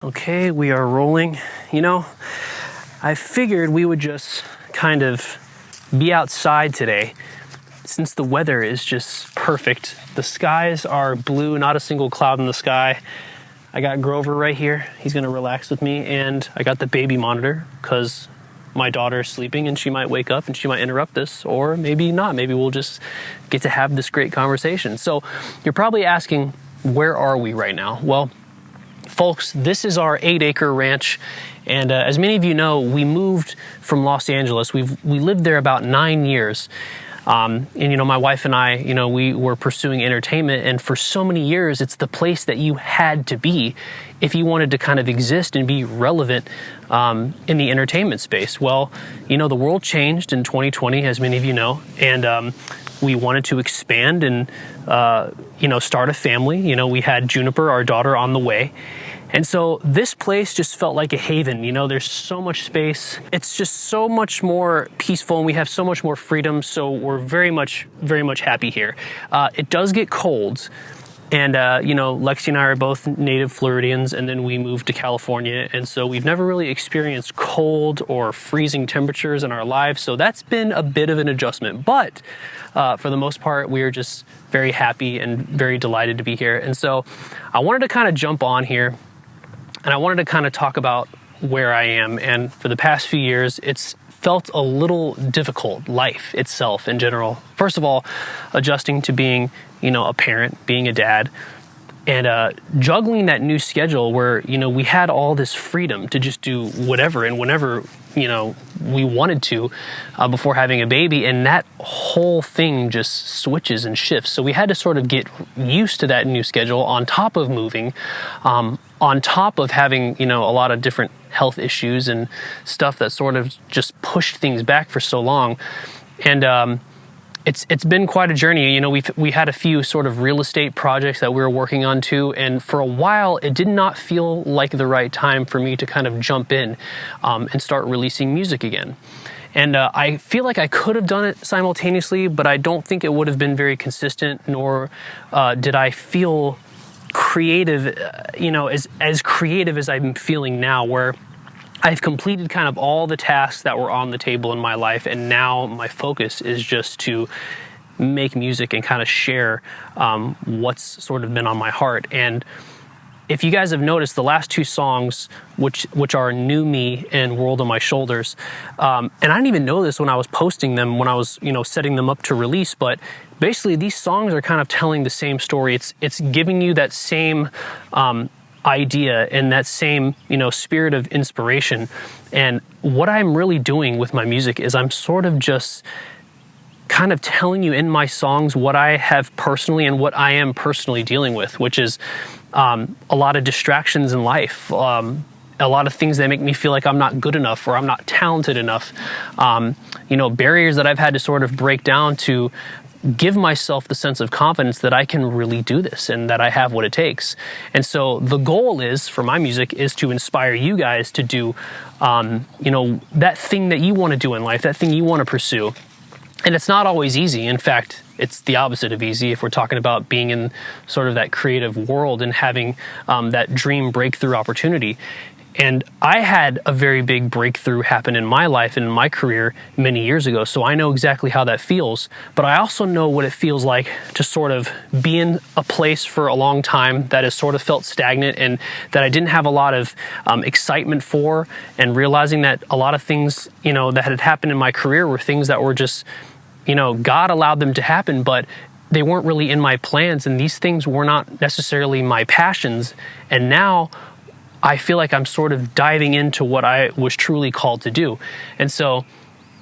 Okay, we are rolling. You know, I figured we would just kind of be outside today since the weather is just perfect. The skies are blue, not a single cloud in the sky. I got Grover right here. He's gonna relax with me, and I got the baby monitor because my daughter is sleeping and she might wake up and she might interrupt this, or maybe not. Maybe we'll just get to have this great conversation. So you're probably asking, where are we right now? Well, folks, this is our 8-acre ranch, and as many of you know, we moved from Los Angeles. We lived there about 9 years, and you know, my wife and I, you know, we were pursuing entertainment, and for so many years, it's the place that you had to be if you wanted to kind of exist and be relevant in the entertainment space. Well, you know, the world changed in 2020, as many of you know, and we wanted to expand and you know, start a family. You know, we had Juniper, our daughter, on the way. And so this place just felt like a haven. You know, there's so much space. It's just so much more peaceful, and we have so much more freedom. So we're very much happy here. It does get cold. And, you know, Lexi and I are both native Floridians, and then we moved to California. And so we've never really experienced cold or freezing temperatures in our lives. So that's been a bit of an adjustment. But for the most part, we are just very happy and very delighted to be here. And so I wanted to kind of jump on here, and I wanted to kind of talk about where I am. And for the past few years, it's felt a little difficult, life itself in general. First of all, adjusting to being, you know, a parent, being a dad, and juggling that new schedule where, you know, we had all this freedom to just do whatever and whenever, you know, we wanted to before having a baby, and that whole thing just switches and shifts. So we had to sort of get used to that new schedule on top of moving, on top of having, you know, a lot of different health issues and stuff that sort of just pushed things back for so long. And it's been quite a journey. You know, we had a few sort of real estate projects that we were working on too, and for a while it did not feel like the right time for me to kind of jump in and start releasing music again. And I feel like I could have done it simultaneously, but I don't think it would have been very consistent, nor did I feel creative, you know, as creative as I'm feeling now, where I've completed kind of all the tasks that were on the table in my life, and now my focus is just to make music and kind of share what's sort of been on my heart. And if you guys have noticed, the last two songs, which are New Me and World on My Shoulders, and I didn't even know this when I was posting them, when I was, you know, setting them up to release, but basically these songs are kind of telling the same story. It's giving you that same idea and that same, you know, spirit of inspiration. And what I'm really doing with my music is I'm sort of just kind of telling you in my songs what I have personally and what I am personally dealing with, which is a lot of distractions in life, a lot of things that make me feel like I'm not good enough or I'm not talented enough, you know, barriers that I've had to sort of break down to give myself the sense of confidence that I can really do this and that I have what it takes. And so the goal is, for my music, is to inspire you guys to do, you know, that thing that you want to do in life, that thing you want to pursue. And it's not always easy. In fact, it's the opposite of easy if we're talking about being in sort of that creative world and having that dream breakthrough opportunity. And I had a very big breakthrough happen in my life and in my career many years ago, so I know exactly how that feels. But I also know what it feels like to sort of be in a place for a long time that has sort of felt stagnant and that I didn't have a lot of excitement for, and realizing that a lot of things, you know, that had happened in my career were things that were just, you know, God allowed them to happen, but they weren't really in my plans, and these things were not necessarily my passions. And now I feel like I'm sort of diving into what I was truly called to do. And so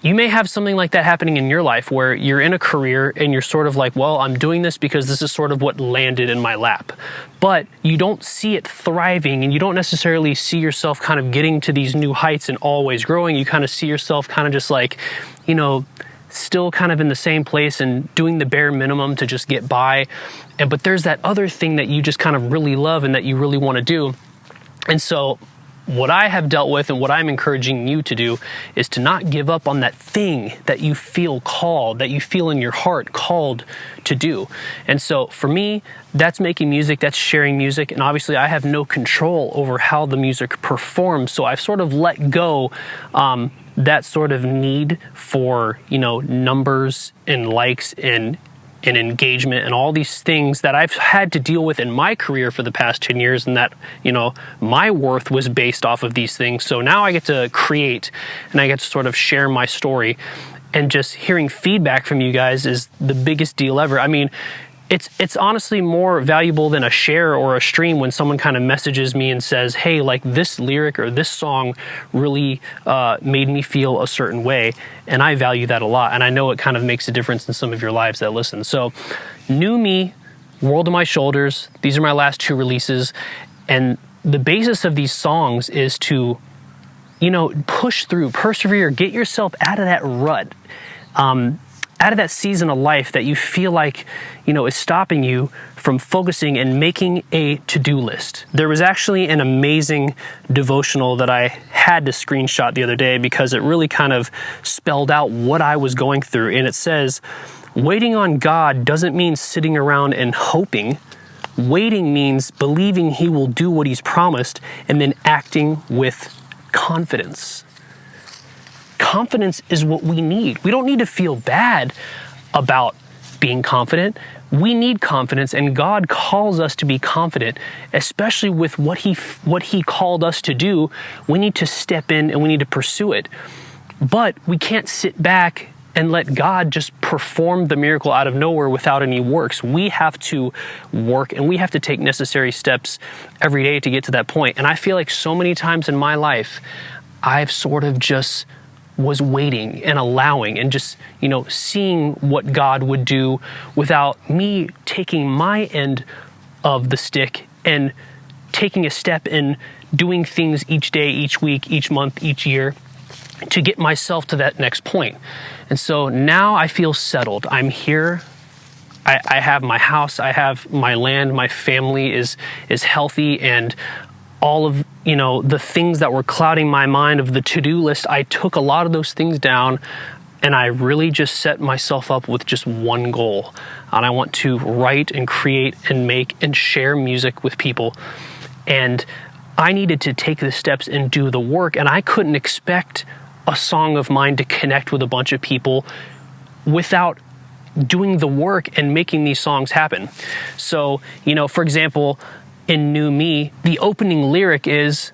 you may have something like that happening in your life where you're in a career and you're sort of like, well, I'm doing this because this is sort of what landed in my lap. But you don't see it thriving, and you don't necessarily see yourself kind of getting to these new heights and always growing. You kind of see yourself kind of just like, you know, still kind of in the same place and doing the bare minimum to just get by. But there's that other thing that you just kind of really love and that you really want to do. And so what I have dealt with and what I'm encouraging you to do is to not give up on that thing that you feel called, that you feel in your heart called to do. And so for me, that's making music, that's sharing music. And obviously I have no control over how the music performs. So I've sort of let go that sort of need for, numbers and likes and engagement and all these things that I've had to deal with in my career for the past 10 years, and that, my worth was based off of these things. So now I get to create and I get to sort of share my story, and just hearing feedback from you guys is the biggest deal ever. I mean, it's honestly more valuable than a share or a stream when someone kind of messages me and says, hey, like this lyric or this song really made me feel a certain way. And I value that a lot. And I know it kind of makes a difference in some of your lives that listen. So New Me, World on My Shoulders, these are my last 2 releases. And the basis of these songs is to, push through, persevere, get yourself out of that rut. Out of that season of life that you feel like, is stopping you from focusing and making a to-do list. There was actually an amazing devotional that I had to screenshot the other day because it really kind of spelled out what I was going through. And it says, waiting on God doesn't mean sitting around and hoping. Waiting means believing He will do what He's promised and then acting with confidence. Confidence is what we need. We don't need to feel bad about being confident. We need confidence, and God calls us to be confident, especially with what he called us to do. We need to step in and we need to pursue it. But we can't sit back and let God just perform the miracle out of nowhere without any works. We have to work, and we have to take necessary steps every day to get to that point. And I feel like so many times in my life, I've sort of just was waiting and allowing and just, seeing what God would do without me taking my end of the stick and taking a step in doing things each day, each week, each month, each year to get myself to that next point. And so now I feel settled. I'm here. I have my house, I have my land, my family is healthy, and all of the things that were clouding my mind of the to-do list, I took a lot of those things down, and I really just set myself up with just one goal. And I want to write and create and make and share music with people. And I needed to take the steps and do the work, and I couldn't expect a song of mine to connect with a bunch of people without doing the work and making these songs happen. So, for example, in New Me, the opening lyric is,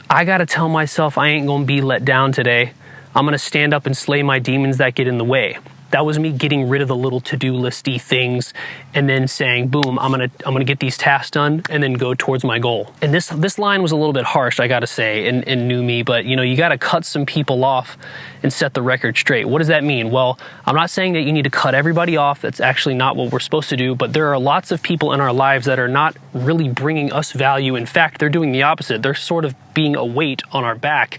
I gotta tell myself I ain't gonna be let down today. I'm gonna stand up and slay my demons that get in the way. That was me getting rid of the little to-do listy things and then saying, boom, I'm gonna get these tasks done and then go towards my goal. And this line was a little bit harsh, I gotta say, in New Me, but you gotta cut some people off and set the record straight. What does that mean? Well, I'm not saying that you need to cut everybody off. That's actually not what we're supposed to do, but there are lots of people in our lives that are not really bringing us value. In fact, they're doing the opposite. They're sort of being a weight on our back.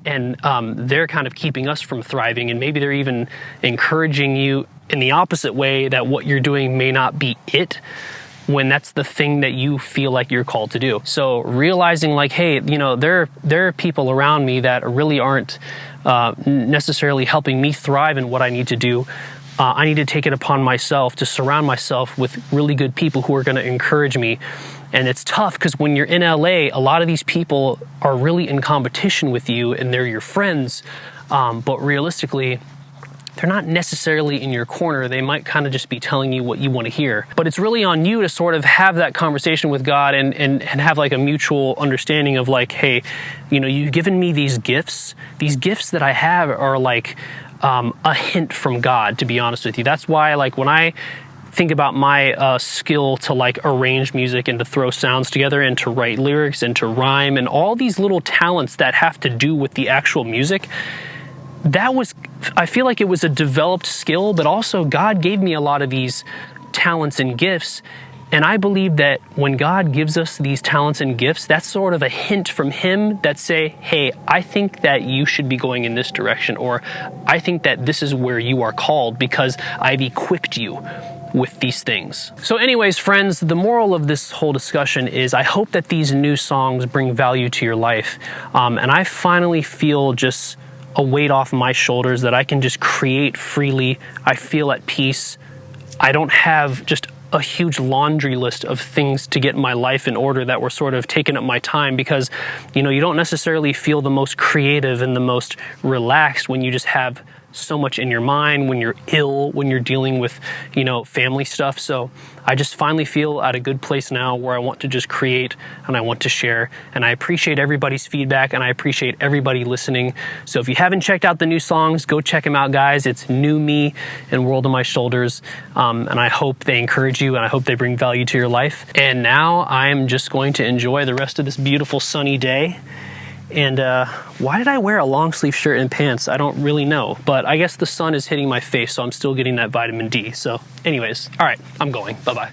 And they're kind of keeping us from thriving, and maybe they're even encouraging you in the opposite way, that what you're doing may not be it, when that's the thing that you feel like you're called to do. So realizing like, hey, there are people around me that really aren't necessarily helping me thrive in what I need to do. I need to take it upon myself to surround myself with really good people who are going to encourage me. And it's tough because when you're in LA, a lot of these people are really in competition with you and they're your friends. But realistically, they're not necessarily in your corner. They might kind of just be telling you what you want to hear. But it's really on you to sort of have that conversation with God and have like a mutual understanding of like, hey, you've given me these gifts. These gifts that I have are like a hint from God, to be honest with you. That's why like when I think about my skill to like arrange music and to throw sounds together and to write lyrics and to rhyme and all these little talents that have to do with the actual music, I feel like it was a developed skill, but also God gave me a lot of these talents and gifts. And I believe that when God gives us these talents and gifts, that's sort of a hint from Him that say, hey, I think that you should be going in this direction, or I think that this is where you are called because I've equipped you with these things. So anyways, friends, the moral of this whole discussion is I hope that these new songs bring value to your life. And I finally feel just a weight off my shoulders that I can just create freely. I feel at peace. I don't have just a huge laundry list of things to get my life in order that were sort of taking up my time, because, you know, you don't necessarily feel the most creative and the most relaxed when you just have so much in your mind, when you're ill, when you're dealing with, you know, family stuff. So I just finally feel at a good place now where I want to just create and I want to share. And I appreciate everybody's feedback and I appreciate everybody listening. So if you haven't checked out the new songs, go check them out, guys. It's New Me and World on My Shoulders. And I hope they encourage you and I hope they bring value to your life. And now I'm just going to enjoy the rest of this beautiful sunny day. And why did I wear a long sleeve shirt and pants? I don't really know, but I guess the sun is hitting my face, so I'm still getting that vitamin D. So anyways, all right, I'm going. Bye-bye.